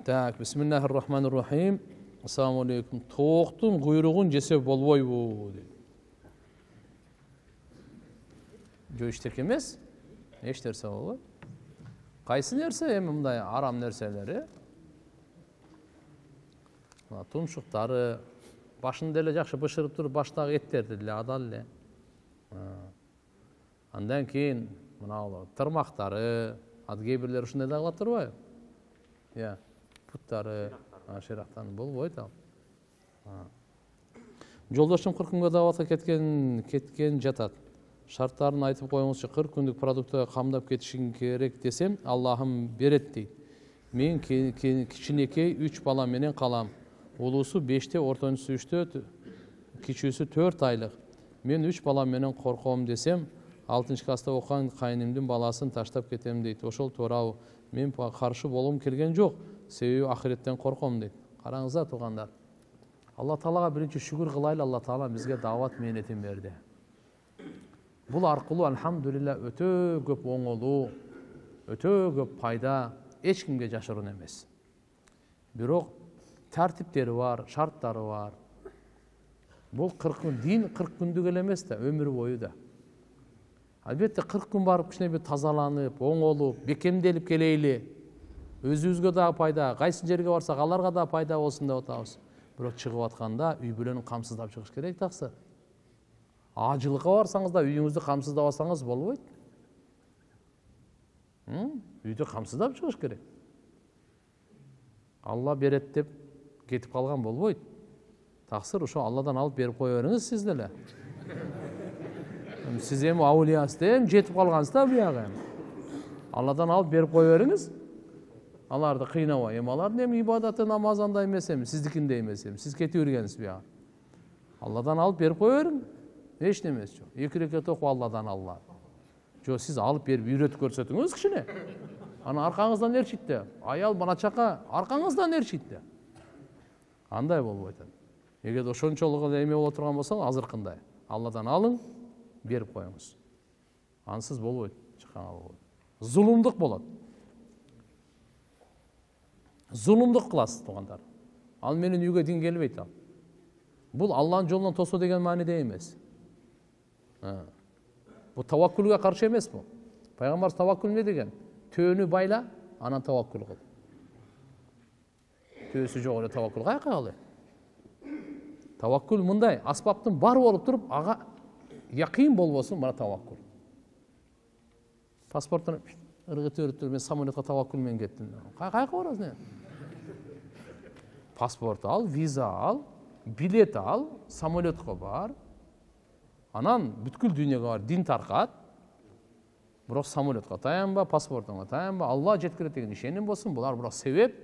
Так, бисмиллахир-рахманир-рахим. Ассаламу алейкум. Тоқтың құйрығын жесе болбойбу дейт. Жо иштек эмес? Эч нерсе болбойт. Кайсы нерсе эми мындай арам нерселери? Тумшуктары, башында эле жакшы бышырып туруп, баштагы эттерди деле адал эле. Андан кийин мына тырмактары, кээ бирлер ушундай да кылат турбайбы? Puttары, ширактан болбойт ал. Жолдошум 40 күнгө даватка кеткен жатат. Шарттарын айтып коюңузчу, 40 күндүк продуктты камдап кетишин керек десем, Аллахым берет дейт. Мен кичинекей 3 бала менен калам. Улуусу 5те, ортончусу 3тө, кичүүсү 4 айлык. Мен 3 бала менен корком десем, 6-класста окуган кайнымдын баласын таштап кетем дейт. Ошол туурабы? Мен каршы болгум келген жок. Себеби ахиреттен корком дейт. Караңыздар туугандар. Алла Таалага биринчи шүгүр кылайлы, Алла Таала бизге дават мээнетин берди. Бул аркылуу алхамдулилла өтө көп оңолуу, өтө көп пайда, эч кимге жашыруун эмес. Бирок тартиптери бар, шарттары бар. Бул 40 дин 40 күндүк эле эмес да, өмүр бою да. Албетте 40 күн барып кичине бир тазаланып, оңолуп, бекемделип келейли. Өзүбүзгө да пайда, кайсы жерге барсак аларга да пайда болсун деп атабыз. Бирок чыгып атканда үй бүлөнү камсыздап чыгыш керек таксы. Ажылыкка барсаңыз да үйүңүздү камсыздабасаңыз болбойт. Үйдү камсыздап чыгыш керек. Алла берет деп кетип калган болбойт. Таксыр ошо Алладан алып берип кое бериңиз сиз деле. Сиз эми аулиясыз эми жетип калгансыз да буяга. Алладан алып берип кое бериңиз. Аларды кыйнабай, эми алардын эми ибадаты намазанда эмес эми, сиздикиндей эмес эми. Сиз кетип бергенсиз буяга. Алладан алып берип кое бериң. Эч немес жок. 2 рекет окуп Алладан Алла. Жо сиз алып берип үйрөтүп көрсөтүңүз кичине. Ана аркаңыздан эрчит да. Аял бана чака аркаңыздан эрчит да. Андай болбойт. Эгер ошончолук эле эме боло турган болсо, азыркындай. Алладан алың, берип коюңуз. Ансыз болбойт, чыкканга болбойт. Зулумдук болот. Зулумдук кыласыз туугандар. Ал менин үйгө дин келбейт ал. Бул Алланын жолунан тосуу деген мааниде эмес. Бул таваккулга каршы эмес бул. Пайгамбар таваккул эмне деген? Төөнү байла, анан таваккул кыл. Төөсү жок эле таваккул каяка кылалы? Таваккул мындай, аспаптын бар болуп туруп, ага якын болбосун, мына таваккул. Паспорттун ыргыт өрүттүр, мен самолетке таваккул менен кеттим. Каяка барасың? Паспорт ал, виза ал, билет ал, самолетко бар. Анан бүткүл дүйнөгө бар, дин таркат. Бирок самолетко таянба, паспортуңа таянба, Алла жеткирет деген ишеним болсун. Булар бирок себеп,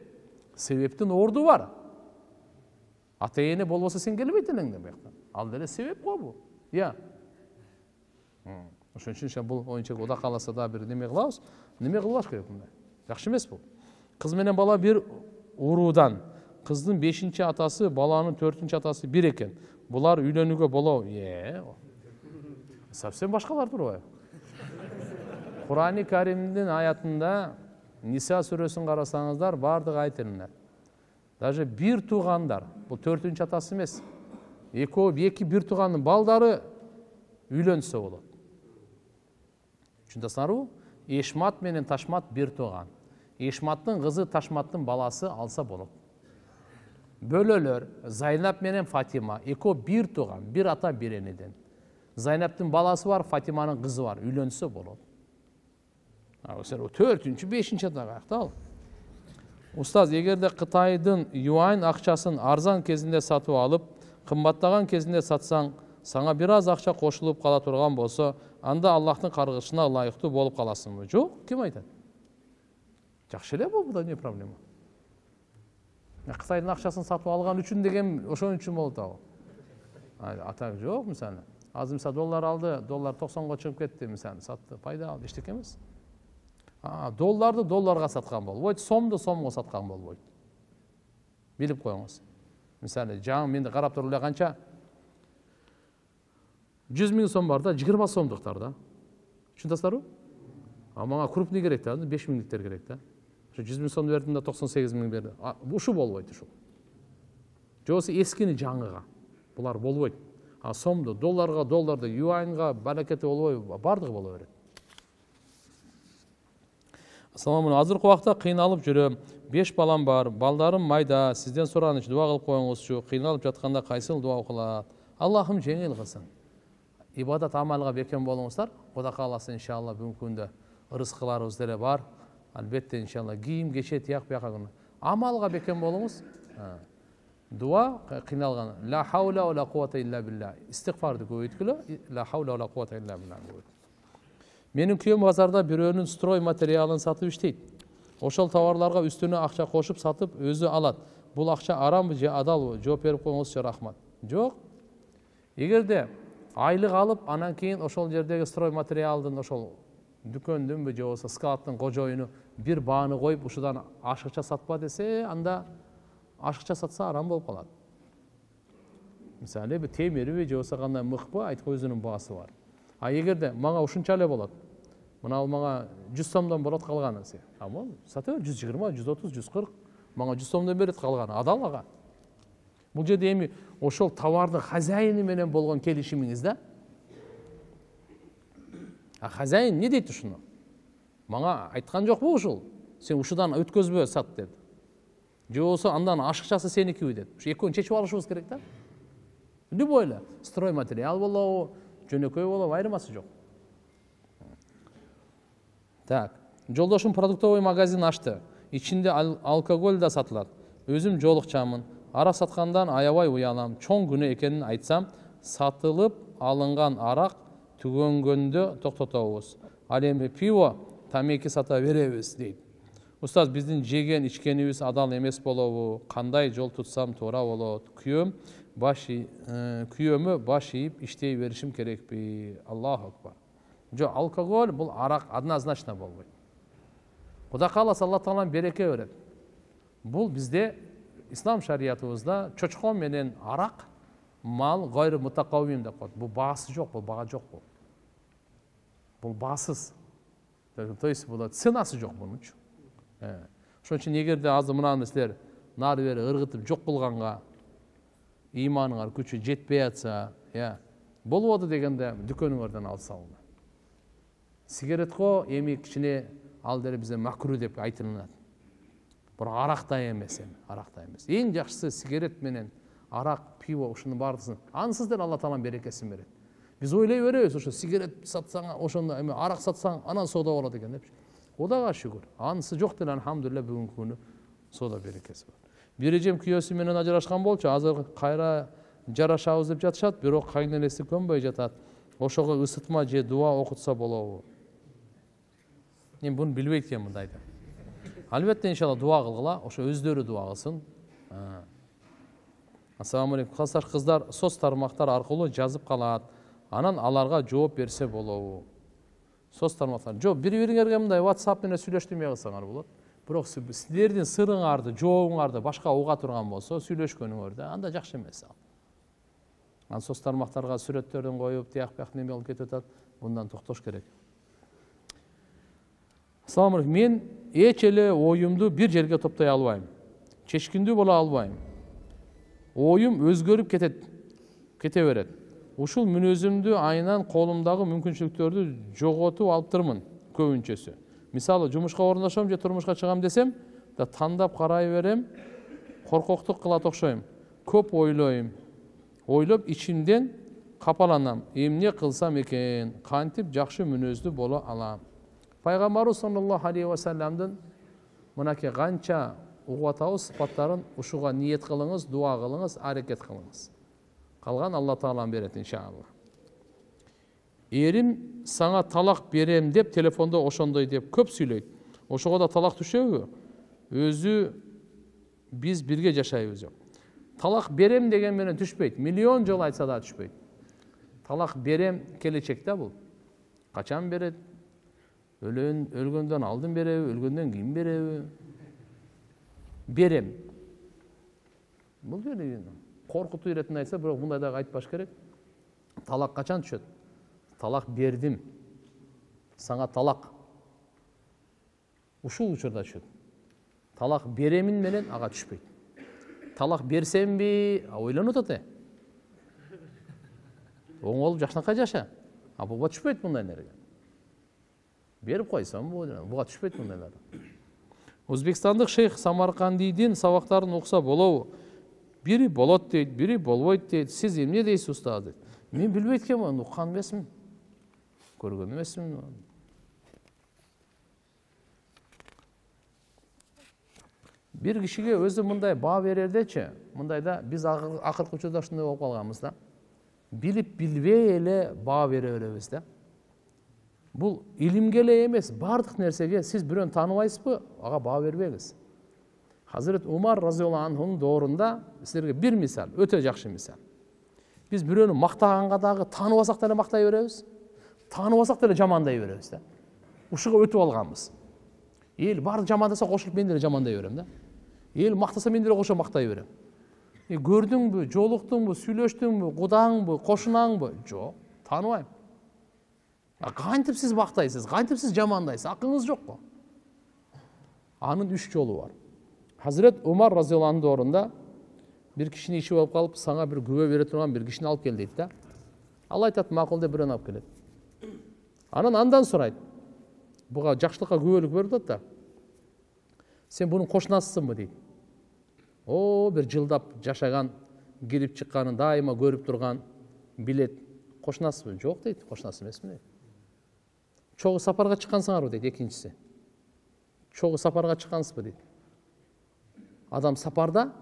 себептин орду бар. Ата-эне болбосо сен келбейт элең да бияктан. Ал деле себеп го бул. Ошон үчүн бул оюнча Кудай кааласа да бир неме кылабыз. Неме кылбаш керек мындай. Жакшы эмес бул. Кыз менен бала бир уруудан. Кыздын 5-чи атасы, баланын 4-чү атасы бир экен. Булар үйлөнүүгө болобу? Совсем башкалар турбайбы? Кур'ан-ы Каримдин аятында Ниса сүрөсүн карасаңыздар, бардыгы айтылат. Даже бир туугандар, бул 4-чү атасы эмес. Эки бир туугандын балдары үйлөнсө болот. Түшүндүңүзбү? Эшмат менен Ташмат бир тууган. Эшматтын кызы Ташматтын баласы алса болот. Бөлөлөр Зайнап менен Фатима, экөө бир тууган, бир ата бир энеден. Зайнаптын баласы бар, Фатиманын кызы бар, үйлөнсө болот. Ошол 4-чү, 5-чи ата каякта ал? Устаз, эгерде Кытайдын юань акчасын арзан кезинде сатып алып, кымбаттаган кезинде сатсаң, сага бир аз акча кошулуп кала турган болсо, анда Аллахтын каргышына ылайыктуу болуп каласыңбы? Жок, ким айтат? Жакшы эле бул, буда эмне проблема? Кытайдын акчасын сатып алган үчүн деген ошон үчүн болот ал. Ата жок, мисалы. Азыр мисалы доллар алды, доллар 90го чыгып кетти, мисалы, сатты, пайда алды, эчтеке эмес. Долларды долларга саткан болбойт, сомду сомго саткан болбойт. Билип коюңуз. Мисалы, жаңы менде карап туруп эле канча 100 000 сом бар да, 20 сомдуктар да. Түшүндүңүзбү? Мага крупный керек да, 5 000-ликтер керек да. Ошо 100 000 сом бердим да 98 000 берди. Ушу болбойт ушул. Же болбосо эскини жаңыга. Булар болбойт. А сомду, долларды, юаньга баракети болбой, бардыгы боло берет. Assalamu alaikum. Азыркы убакта кыйналып жүрөм. 5 балам бар. Балдарым майда. Сизден сураныч, дуа кылып коюңузчу. Кыйналып жатканда кайсыл дуа окулат? Аллахым жеңил кылсын. Ибадат амалга бекем болуңуздар. Кудай кааласа иншалла бүгүнкү күндө ырыскыларыбыз деле бар. Албетте иншалла кийим кече тияк бияка күнү. Амалга бекем болуңуз. Дуа кыйналган. Ла хаула ва ла куввата илля билля. Истигфарды көбөйткүлө. Ла хаула ва ла куввата илля билля. Менин күйөөм базарда бирөөнүн строй материалын сатып иштейт. Ошол товарларга үстүнө акча кошуп сатып өзү алат. Бул акча арамбы же адалбы? Жооп берип коюңузчу, рахмат. Жок. Эгерде айлык алып, анан кийин ошол жердеги строй материалдын ошол дүкөндүнбү же болбосо складтын кожоюну бир бааны коюп ушудан ашыкча сатпа десе, анда ашыкча сатса арам болуп калат. Мисалы, темирби же болбосо кандай мыкпы, айткы өзүнүн баасы бар. А эгерде мага ушунча эле болот. Мына мага 100 сомдон болот калганы. Амон, сата 120, 130, 140. Мага 100 сомдон берет калганы. Адал ага. Бул жерде эми ошол товардын хозяйыны менен болгон келишимиңиз да. А хозяин эмне дейт ушуну? Мага айткан жокпу ушул? Сен ушудан өткөзбө сат деп. Же болбосо андан ашыкчасы сеникиби деп. Ушу экөөнү чечип алышыбыз керек да. Любой эле строй материал болобу, жөнөкөй болобу, айырмасы жок. Так, жолдошум продуктовый магазин ачты. Ичинде алкоголь да сатылат. Өзүм жолукчамын. Арак саткандан аябай уялам. Чоң күнөө экенин айтсам, сатылып алынган арак түгөнгөндө токтотобуз. Ал эми пиво, тамеки сата беребиз дейт. Устаз, биздин жеген ичкенибиз адал эмес болобу? Кандай жол тутсам туура болот? Күйөөмө баш ийип иштей беришим керекпи? Аллаху акбар. Жо, алкоголь бул арак однозначно болбойт. Кудай кааласа Алла Таалам береке берет. Бул бизде ислам шариятыбызда чочкон менен арак мал гайры мутакаввим деп коет. Бул баасы жок, бул баа жок бул. Бул баасыз. То есть бул ценасы жок бунунчу. Ошон үчүн эгерде азыр мынаны силер нары бери ыргытып жок кылганга иманыңар күчү жетпей атса, болбоду дегенде дүкөнүңөрдөн алып салыңар. Сигаретко эми кичине ал деле бизде макру деп айтылат. Бирок арактай эмес эми, арактай эмес. Эң жакшысы сигарет менен арак, пиво ушунун баардыгын ансыз деле Алла Таалам берекесин берет. Биз ойлой беребиз, ошо сигарет сатсаң, ошондо эми арак сатсаң, анан соода болот экен деп. Кудайга шүгүр. Анысы жок деле алхамдулилlah бүгүнкү күнү соода берекеси бар. Бир эжем күйөөсү менен ажырашкан болчу, азыр кайра жарашабыз деп жатышат, бирок кайненеси көнбөй жатат. Ошого ысытма же дуа окутса болобу? Мен буну билбейт экенмин мындайды. Албетте иншалла дуа кылгыла, ошо өздөрү дуа кылсын. Ассаламу алейкум. Классташ кыздар соц тармактар аркылуу жазып калат. Анан аларга жооп берсе болобу? Соц тармактар. Жок, бири-бириңерге мындай WhatsApp менен сүйлөштүрмөй калсаңар болот. Бирок силердин сырыңарды, жообуңарды башка уга турган болсо, сүйлөшкөнүңөрдө анда жакшы эмес ал. Анан соц тармактарга сүрөттөрдөн коюп, тияк-бияк неме болуп кетип атат. Bundan toxtoş gerek. Assalamu alaikum. Men эч эле оюмду бир жерге топтой албайм. Чечкиндүү боло албайм. Оюм өзгөрүп кете берет. Ушул мүнөзүмдү айынан колумдагы мүмкүнчүлүктөрдү жоготуп алыптырмын көбүнчөсү. Мисалы, жумушка орундашам же турмушка чыгам десем, да тандап карай берем, коркоктук кылат окшойм. Көп ойлойм. Ойлоп ичимден капаланам. Эмне кылсам экен? Кантип жакшы мүнөздүү боло алам? Пайгамбарыбыз саллаллаху алейхи ва салламдын мынакей канча угатабыз сыпаттарын ушуга ниет кылыңыз, дуа кылыңыз, аракет кылыңыз. Калган Алла Таалам берет иншалла. Эрим сага талак берем деп телефондо ошондой деп көп сүйлөйт. Ошого да талак түшөбү? Өзү биз бирге жашайбыз жок. Талак берем деген менен түшпөйт. Миллион жолу айтса да түшпөйт. Талак берем келечекте бул. Качан берет? Өлгөндөн алдын береби, өлгөндөн кийин береби? Берем. Бул жерде коркутуу иретинде айтса, бирок мындай да айтпаш керек. Талак качан түшөт? Талак бердим. Сага талак. Ушул учурда түшөт. Талак беремин менен ага түшпөйт. Талак берсемби, ойлонуп атат. Оңолуп жакшынакай жаша. Буга түшпөйт мындай нерге. Берип койсом, буга түшпөйт мындайлар. Өзбекстандык шейх Самаркандийдин сабактарын укса болобу? Бири болот дейт, бири болбойт дейт. Сиз эмне дейсиз устаз дейт. Мен билбейт экенмин, уккан эмесмин. Көргөн эмесмин. Бир кишиге өзү мындай баа берердечи, мындайда биз акыркы учурда ушундай болуп калганбыз да. Билип билбей эле баа бере беребиз да. Бул илимге эле эмес, бардык нерсеге сиз бирөөнү тааныбайсызбы, ага баа бербеңиз. Хазрет Умар разияллаху анхунун доорунда силерге бир мисал, өтө жакшы мисал. Биз бирөөнү мактаганга дагы тааныбасак деле мактай беребиз, тааныбасак деле жамандай беребиз да. Ушуга өтүп алганбыз. Эл бардык жамандаса кошулуп мен деле жамандай берем да. Эл мактаса мен деле кошо мактай берем. Көрдүңбү, жолуктуңбу, сүйлөштүңбү, кудаңбы, кошунаңбы? Жок, тааныбайм. Кантип сиз мактайсыз, кантип сиз жамандайсыз? Акыңыз жок го. Анын 3 жолу бар. Хазрет Умар разияллаху анху доорунда бир кишини иши болуп калып, сага бир күбө бере турган бир кишини алып кел дейт да. Ал айтат, макул деп бирөөнү алып келет. Анан андан сурайт. Буга жакшылыкка күбөлүк берип атат да. Сен бунун кошунасысыңбы дейт. Бир жылдап жашаган, кирип чыкканын дайыма көрүп турган, билет. Кошунасызбы? Жок дейт, кошунасы эмесмин дейт. Чогуу сапарга чыккансыңарбы дейт экинчиси. Чогуу сапарга чыккансызбы дейт. Адам сапарда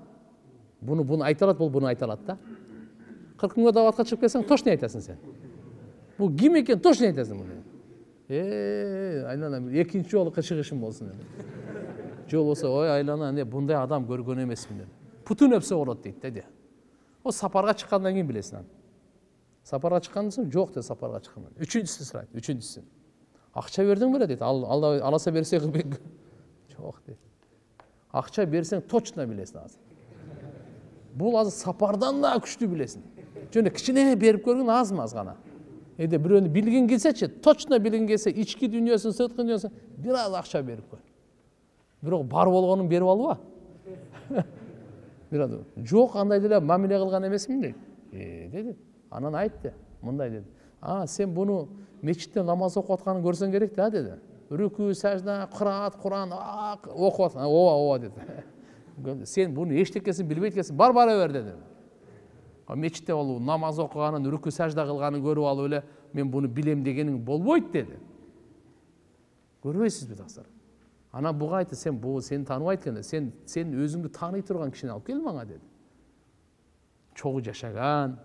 буну айта алат, буну айта алат да. 40 күнгө даватка чыгып келсең, точно айтасың сен. Бул ким экен, точно айтасың муну. Айлана, экинчи жолу кышыгышым болсун деп. Жол болсо, ой айлана, бундай адам көргөн эмесмин деп. Путун өпсө болот дейт да. О сапарга чыккандан кийин билесиң аны. Сапарга чыккандан соң жок деп сапарга чыкканмын. Үчүнчүсү сурайт, үчүнчүсү. Акча бердиң беле дейт. Аласа берсе кылбек. Жок дейт. Акча берсең точно билесиң азыр. Бул азыр сапардан да күчтүү билесиң. Жөн кичине берип көргөн аз гана. Бирөөнү билгиң келсечи, точно билгиң келсе, ички дүйнөсүн, сырткы дүйнөсүн бир аз акча берип көр. Бирок бар болгонун берип алба. Жок, андай деле мамиле кылган эмесмин дейт. Деди. Анан айтты, мындай деди. Сен буну мечитте намаз окуп атканын көрсөң керек да деди. Рүкү, сажда, кыраат, Куран окуп аткан. Ооба деди. Сен буну эчтекесин билбейт экенсиң, бара бер деди. Мечитте болуп намаз окуганын, рүкү, сажда кылганын көрүп алып эле мен буну билем дегениң болбойт деди. Көрбөйсүзбү тасыр? Анан буга айтты, сен сени тааныбайт экен, сен өзүңдү тааный турган кишини алып кел мага деди. Чогуу жашаган,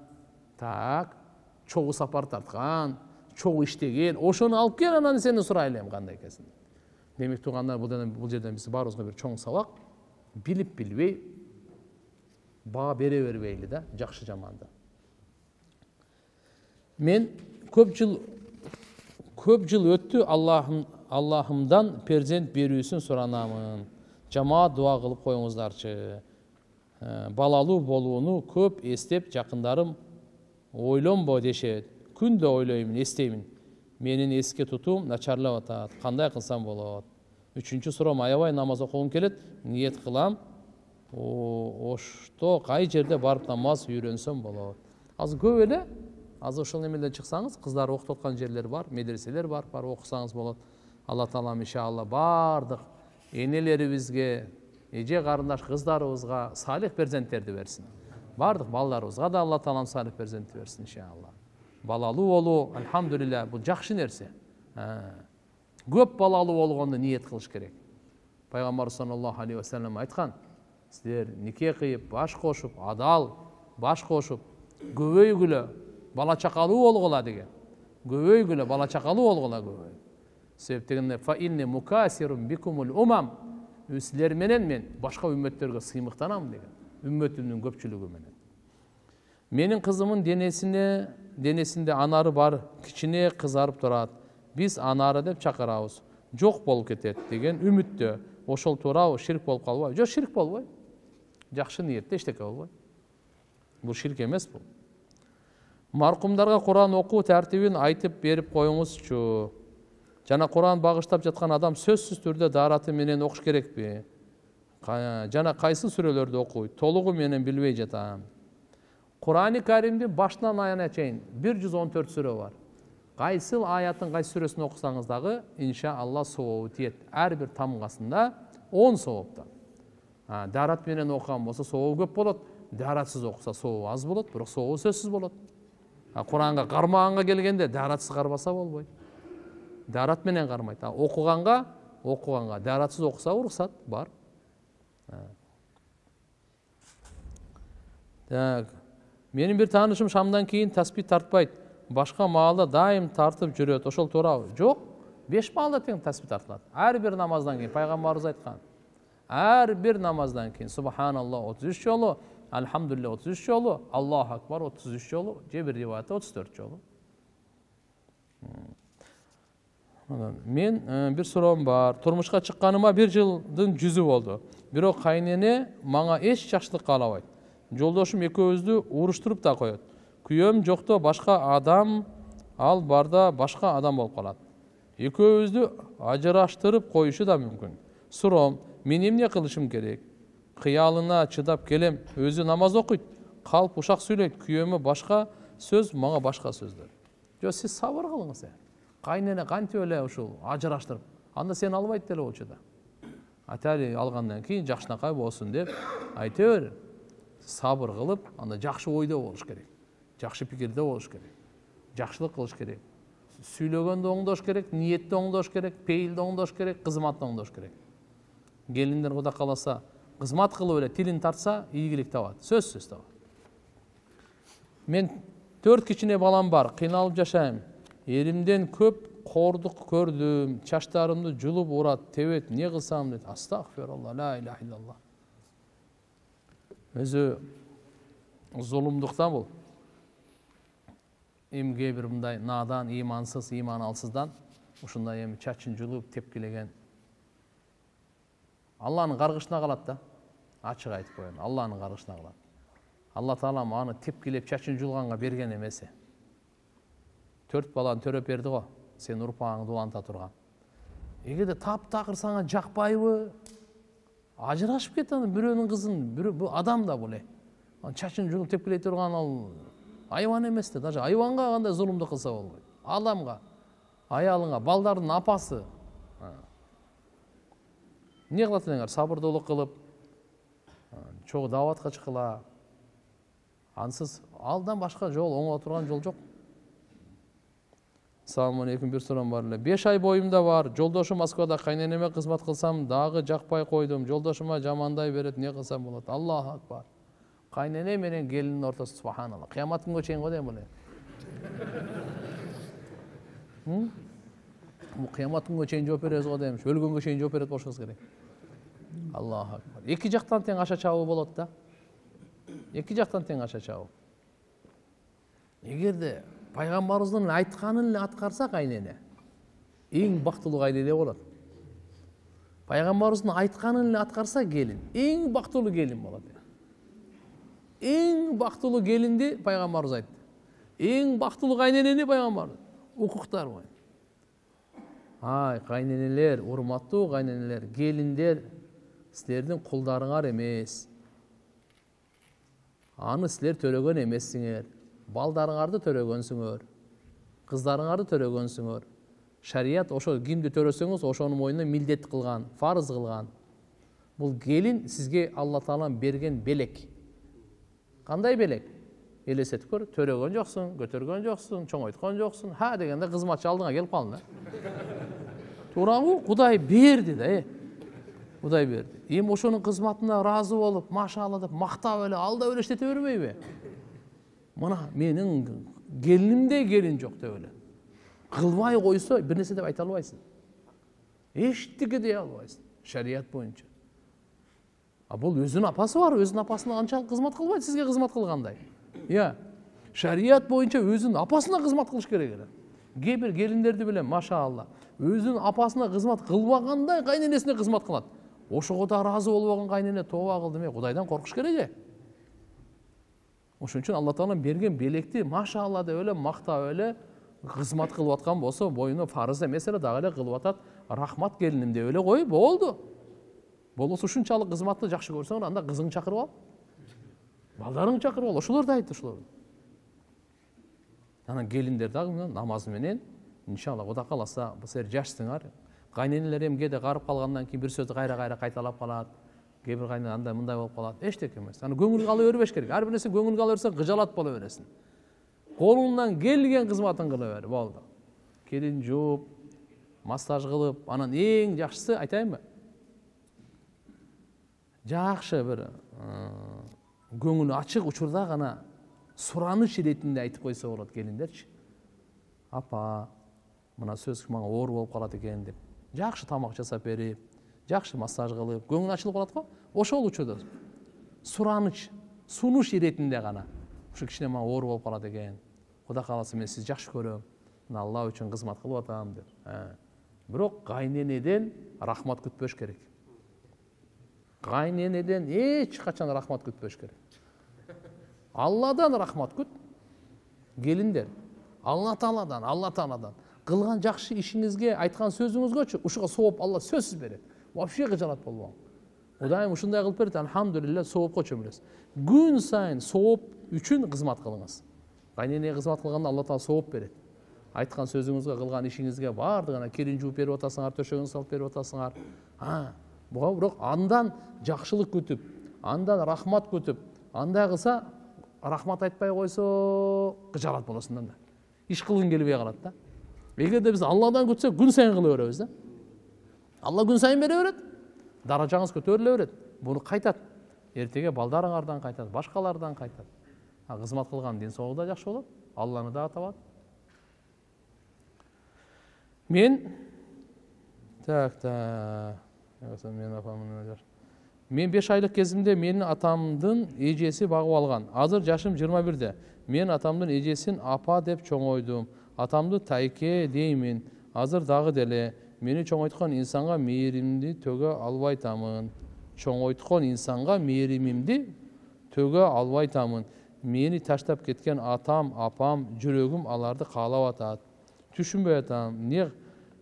чогуу сапар тарткан, чогуу иштеген, ошону алып кел, анан сени сурайлы кандай экенсиң. Демек туугандар, бул жерден биз баарыбызга бир чоң сабак. Билип билбей баа бере бербейли да, жакшы жаманды. Мен көп жыл өттү, Аллахымдан перзент берүүсүн суранамын. Жамаат дуа кылып коюңуздарчы. Балалуу болууну көп эстеп, жакындарым ойлонбо дешет. Күндө ойлоймун, эстеймин. Менин эске тутуум начарлап атат. Кандай кылсам болот? Үчүнчү суроом, аябай намаз окугум келет, ниет кылам. Ошто кай жерде барып намаз үйрөнсөм болот? Азыр көп эле, азыр ошол немеден чыксаңыз, кыздар окутуп аткан жерлер бар, медреселер бар, окусаңыз болот. Алла таалам иншалла бардык энелерибизге, эже карындаш кыздарыбызга салих перзенттерди берсин. Бардык балдарыбызга да Алла таалам салих перзентти берсин иншалла. Балалуу болуу, алхамдулилля, бул жакшы нерсе. Көп балалуу болгонду ниет кылыш керек. Пайгамбар саллаллаху алейхи ва саллям айткан, силер нике кыйып, баш кошуп, адал баш кошуп, көбөйгүлө бала чакалуу болгула деген. Көбөйгүлө бала чакалуу болгула көбөй. Себептегенде фа инни мукасирун бикумул умам. Силер менен мен башка үммөттөргө сыймыктанам деген. Үммөтүмдүн көпчүлүгү менен. Менин кызымын денесинде анары бар, кичине кызарып турат. Биз анары деп чакырабыз. Жок болуп кетет деген үмүттө. Ошол туурабы, ширк болуп калбайбы? Жок, ширк болбойт. Жакшы ниетте эчтеке болбойт. Бул ширк эмес бул. Маркумдарга Куран окуу тартибин айтып берип коюңузчу. Жана Куран багыштап жаткан адам сөзсүз түрдө дараты менен окуш керекпи? жана кайсы сүрөлөрдү окуйт, толугу менен билбей жатам. Кур'ан-ы Каримдин башынан аягына чейин 114 сүрө бар. Кайсыл аятын кайсы сүрөсүн окусаңыз дагы иншалла сообу тиет. Ар бир тамгасында 10 сооптан. Дарат менен окуган болсо сообу көп болот, даратсыз окуса сообу аз болот, бирок сообу сөзсүз болот. Куранга кармаганга келгенде даратсыз кармаса болбойт. Дарат менен кармайт. Окуганга даратсыз окуса уруксат бар. Менин бир таанышым шамдан кийин таспih тартпайт. Башка маалда дайым тартып жүрөт. Ошол туурабы? Жок. 5 маалда тең таспih тартылат. Ар бир намаздан кийин пайгамбарыбыз айткан. Ар бир намаздан кийин субханалла 33 жолу, Алхамдулилля 33 жолу, Аллаху акбар 33 жолу, же бир риваятта 34 жолу. Мен бир суроом бар. Турмушка чыкканыма 1 жылдын жүзү болду. Бирок кайнене мага эч жакшылык каалабайт. Жолдошум экөөбүздү уруштуруп да коет. Күйөөм жокто башка адам, ал барда башка адам болуп калат. Экөөбүздү ажыраштырып коюшу да мүмкүн. Суроом, мен эмне кылышым керек? Кыялына чыдап келем, өзү намаз окуйт, калп ушак сүйлөйт, күйөөмө башка сөз, мага башка сөздөр. Жо, сиз сабыр кылыңыз. Кайнене кантип эле ушул ажыраштырып, анда сен албайт деле болчу да. Атали алгандан кийин жакшынакай болсун деп айтыр. Сабыр кылып, анда жакшы ойдо болуш керек. Жакшы пикирде болуш керек. Жакшылык кылыш керек. Сүйлөгөндө оңдош керек, ниетте оңдош керек, пейилде оңдош керек, кызматта оңдош керек. Келиндер Кудай кааласа, кызмат кылып эле тилин тартса, ийгилик табат, сөзсүз табат. Мен 4 кичине балам бар, кыйналып жашайм. Эримден көп кордук көрдүм, чачтарымды жулуп урат, тебет, не кылсам дейт. Астагфирулла, ла иляха иллаллах. Өзү зулумдуктан бул. Эмге бир мындай надан, имансыз, иман алсыздан ушундай эми чачын жулуп тепкилеген. Алланын каргышына калат да. Ачык айтып коеюн, Алланын каргышына калат. Алла Таала аны тепкилеп чачын жулганга берген эмес. 4 баланы төрөп берди го, сен урпагыңды уланта турган. Эгерде таптакыр сага жакпайбы, ажырашып кет аны, бирөөнүн кызын, бул адам да бул. Чачын жулуп тепкилей турган ал айван эмес да, даже айванга кандай зулумду кылса болбойт. Адамга, аялыңа, балдардын апасы. Не кылат элеңер? Сабырдуулук кылып, чогуу даватка чыккыла. Ансыз алдан башка жол, оңго турган жол жок. Assalamu alaikum, bir sorum var. 5 ay boyumda var. Жолдошум Москвада, кайненеме кызмат кылсам дагы жакпай койдум. Жолдошума жамандай берет, не кылсам болот? Аллаху акбар. Кайнене менен келиндин ортосу субханалла. Кыямат күнгө чейин го дейм бул. Бул кыямат күнгө чейин жооп беребиз го дейм. Өлгөнгө чейин жооп берет болушубуз керек. Аллаху акбар. Эки жактан тең аша чабуу болот да. Эки жактан тең аша чабуу. Эгерде пайгамбарыбыздын айтканын эле аткарса кайнене, эң бактылуу кайнене болот. Пайгамбарыбыздын айтканын эле аткарса келин, эң бактылуу келин болот. Эң бактылуу келинди пайгамбарыбыз айтты. Эң бактылуу кайненени пайгамбар укуктар бой. Ай, кайненелер, урматтуу кайненелер, келиндер силердин кулдарыңар эмес. Аны силер төрөгөн эмессиңер. Балдарыңарды төрөгөнсүңөр, кыздарыңарды төрөгөнсүңөр. Шарият ошо кимди төрөсөңүз, ошонун мойнуна милдет кылган, фарыз кылган. Бул келин сизге Алла Таала берген белек. Кандай белек? Элестетип көр, төрөгөн жоксуң, көтөргөн жоксуң, чоңойткон жоксуң. Ха дегенде кызматчы алдыңа келип калды. Туурабы? Кудай берди да, Кудай берди. Эми ошонун кызматына ыраазы болуп, машалла деп мактап эле, алдап эле иштете бербейби? Мына менин келинимдей келин жок деп эле. Кылбай койсо бир нерсе деп айта албайсың. Эчтеке дей албайсың. Шарият боюнча. Бул өзүнүн апасы бар, өзүнүн апасына канчалык кызмат кылбайт, сизге кызмат кылгандай. Шарият боюнча өзүнүн апасына кызмат кылыш керек эле. Кээ бир келиндерди билем, машалла, өзүнүн апасына кызмат кылбагандай кайненесине кызмат кылат. Ошого да ыраазы болбогон кайнене тооба кылдым, Кудайдан коркуш керек. Ошон үчүн Алла Таала берген белекти машалла деп эле мактап эле кызмат кылып аткан болсо, боюна фарыз эмес эле дагы эле кылып атат. Рахмат келиним деп эле кой, болду. болбосо ушунчалык кызматты жакшы көрсөң анда кызыңды чакырып ал, балдарыңды чакырып ал, ошолорду айт, ошолорду. Анан келиндер дагы намазы менен иншалла Кудай кааласа бул силер жашсыңар. Кайненелер эми кээде карып калгандан кийин бир сөздү кайра кайталап калат. Кээ бир кайнене андай мындай болуп калат. Эчтеке эмес. Аны көңүлгө ала бербеш керек. Ар бир нерсе көңүлгө ала берсең кыжалат боло бересиң. Колуңдан келген кызматын кыла бер, болду. Келин жууп, массаж кылып, анан эң жакшысы айтайынбы? Жакшы бир көңүлү ачык учурда гана сураныч иретинде айтып койсо болот келиндерчи. Апа, мына сөз мага оор болуп калат экен деп. Жакшы тамак жасап берип, жакшы массаж кылып, көңүл ачылып калат го. Ошол учурда сураныч, сунуш иретинде гана ушу кичине мага оор болуп калат экен. Кудай кааласа мен сизди жакшы көрөм. Мына Алла үчүн кызмат кылып атам деп. Бирок кайненеден рахмат күтпөш керек. Кайненеден эч качан рахмат күтпөш керек. Алладан рахмат күт. Келиндер, Алла Тааладан кылган жакшы ишиңизге, айткан сөзүңүзгөчү ушуга сооп Алла сөзсүз берет. Вообще кыжалат болбоң. Кудайым ушундай кылып берет, алхамдулилля, соопко чөмүлөсүз. Күн сайын сооп үчүн кызмат кылыңыз. Кайненеге кызмат кылганда Алла Таала сооп берет. Айткан сөзүңүзгө, кылган ишиңизге бардыгына кирин жууп берип атасыңар, төшөгүн салып берип атасыңар. Буга бирок андан жакшылык күтүп, андан рахмат күтүп, андай кылса рахмат айтпай койсо кыжалат болосуң да. Иш кылгың келбей калат да. Эгерде биз Алладан күтсөк, күн сайын кыла беребиз да. Алла күн сайын бере берет. Даражаңыз көтөрүлө берет. Буну кайтат. Эртеге балдарыңардан кайтат, башкалардан кайтат. Кызмат кылган ден соолугу да жакшы болот. Алланы да табат. Мен Мен 5 айлык кезимде менин атамдын эжеси багып алган. Азыр жашым 21-де. Мен атамдын эжесин апа деп чоңойдум. Атамды тайке деймин. Азыр дагы деле мени чоңойткон инсанга мээримди төгө албайтамын. Чоңойткон инсанга мээримимди төгө албайтамын. Мени таштап кеткен атам, апам, жүрөгүм аларды каалап атат. Түшүнбөй атам.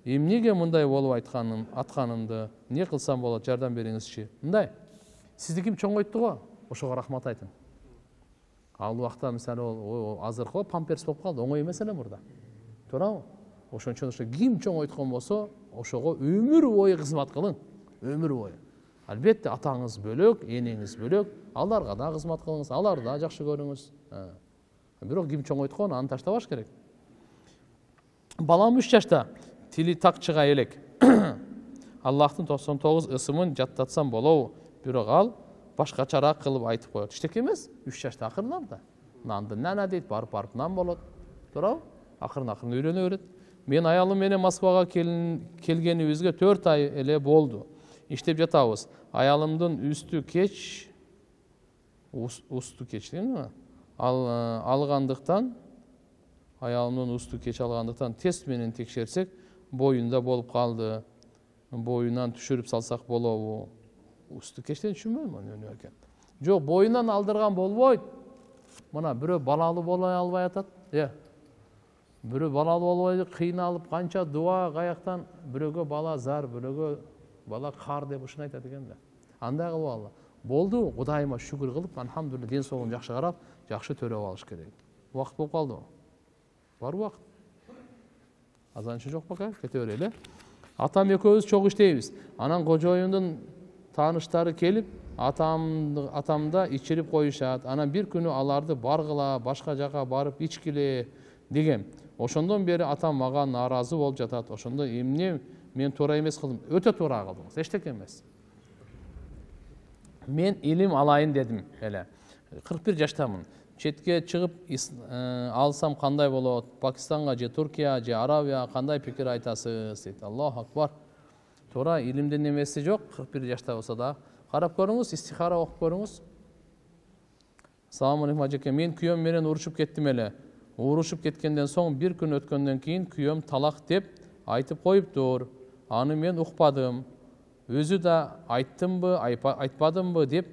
Эмнеге мындай болуп атканымды, не кылсам болот, жардам бериңизчи. Мындай. Сизди ким чоңойтту го? Ошого рахмат айтың. Ал убакта мисалы азыркы памперс болуп калды, оңой эмес эле мурда. Туурабы? Ошон үчүн ким чоңойткон болсо, ошого өмүр бою кызмат кылың. Өмүр бою. Албетте атаңыз бөлөк, энеңиз бөлөк, аларга да кызмат кылыңыз, аларды да жакшы көрүңүз. Бирок ким чоңойткон, аны таштабаш керек. Балам 3 жашта. Тили так чыга элек. Аллахтын 99 ысымын жаттатсам болобу? Бирок ал башкачараак кылып айтып коет. Эчтеке эмес, 3 жашта акырындан да. Нанды нана дейт, барып нан болот. Туурабы? Акырын үйрөнө берет. Мен аялым менен Москвага келгенибизге 4 ай эле болду. Иштеп жатабыз. Аялымдын усту кеч дейм. Аялымдын усту кеч алгандыктан тест менен текшерсек, боюнда болуп калды. Боюнан түшүрүп салсак болобу? Усту кечтен түшүнбөйм эмне экен. Жок, боюнан алдырган болбойт. Мына бирөө балалуу боло албай атат. Бирөө балалуу болбой кыйналып, канча дуа каяктан бирөөгө бала зар, бирөөгө бала кар деп ушуну айтат экен да. Андай кылып алла. Болду, Кудайыма шүгүр кылып, алхамдулилла ден соолугун жакшы карап, жакшы төрөп алыш керек. Убакыт болуп калдыбы? Бар убакыт. Азанчы жок бака, кете берели. Атам экөөбүз чок иштейбиз. Анан кожоюндун тааныштары келип, атамда ичирип коюшат. Анан бир күнү аларды баргыла, башка жака барып ичкиле деген. Ошондон бери атам мага нааразы болуп жатат. Ошондо эмне мен туура эмес кылдым? Өтө туура кылдыңыз. Эчтеке эмес. Мен илим алайын дедим эле. 41 жаштамын. Четке чыгып алсам кандай болот? Пакистанга же Туркия же Арабия кандай пикир айтасыз дейт. Аллаху акбар. Туура илимдин немеси жок, 41 жашта болсо да. Карап көрүңүз, истихара окуп көрүңүз. Салам алейкум ажеке, мен күйөөм менен урушуп кеттим эле. Урушуп кеткенден соң бир күн өткөндөн кийин күйөөм талак деп айтып коюптур. Аны мен укпадым. Өзү да айттымбы, айтпадымбы деп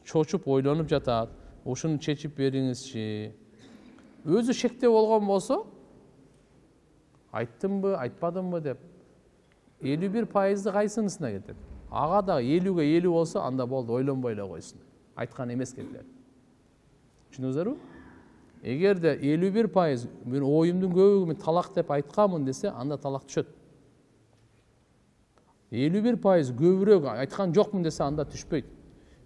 чочуп ойлонуп жатат. Ушуну чечип бериңизчи. Өзү шекте болгон болсо, айттымбы, айтпадымбы деп 51% кайсынысына кетет? ага да 50-50 болсо анда болду, ойлонбой эле койсун. Айткан эмес кетилер. Түшүнүңүздөрбү? Эгерде 51% мен оюмдун көбүгү мен талак деп айтканмын десе, анда талак түшөт. 51% көбүрөөк айткан жокмун десе, анда түшпөйт.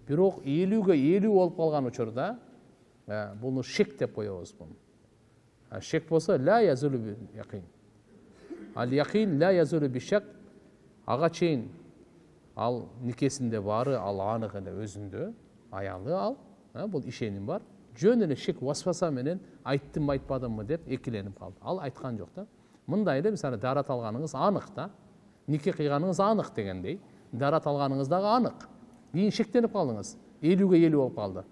Бирок 50-ге 50 болуп калган учурда буну шек деп коебуз буну. Шек болсо ла язулу бил якин. Ал якин ла язулу би шак. Ага чейин ал никесинде бары, ал анык эле өзүндө, аялы ал, бул ишеним бар. Жөн эле шек васваса менен айттым айтпадыммы деп экиленип калды. Ал айткан жок да. Мындай эле мисалы дарат алганыңыз анык да. Нике кыйганыңыз анык дегендей. Дарат алганыңыз дагы анык. Кийин шектенип калдыңыз. 50-ге 50 болуп калды.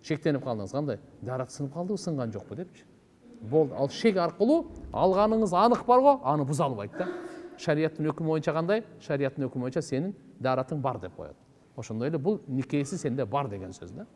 Шектенип калдыңыз. Кандай? Дарат сынып калдыбы, сынган жокпу депчи. Болду. Ал шек аркылуу алганыңыз анык барго, аны буза албайт да. Шарияттын өкүмү боюнча кандай? Шарияттын өкүмү боюнча сенин даратың бар деп коет. Ошондой эле бул никеси сенде бар деген сөз да.